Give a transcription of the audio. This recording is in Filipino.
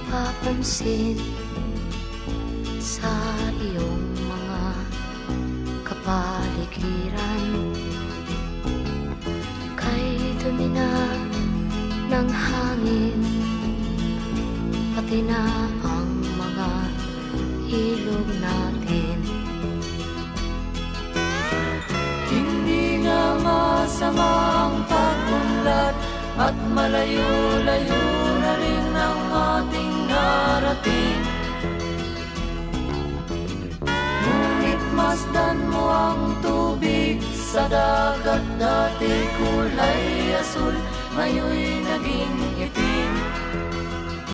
napapansin sa iyong mga kapaligiran. Kay dumi na ng hangin, pati na ang mga ilog natin. Hindi nga masama ang pag-unlad, at malayo-layo na rin ang ating narating. Ngunit masdan mo ang tubig sa dagat, dati kulay asul, ngayon'y naging itim.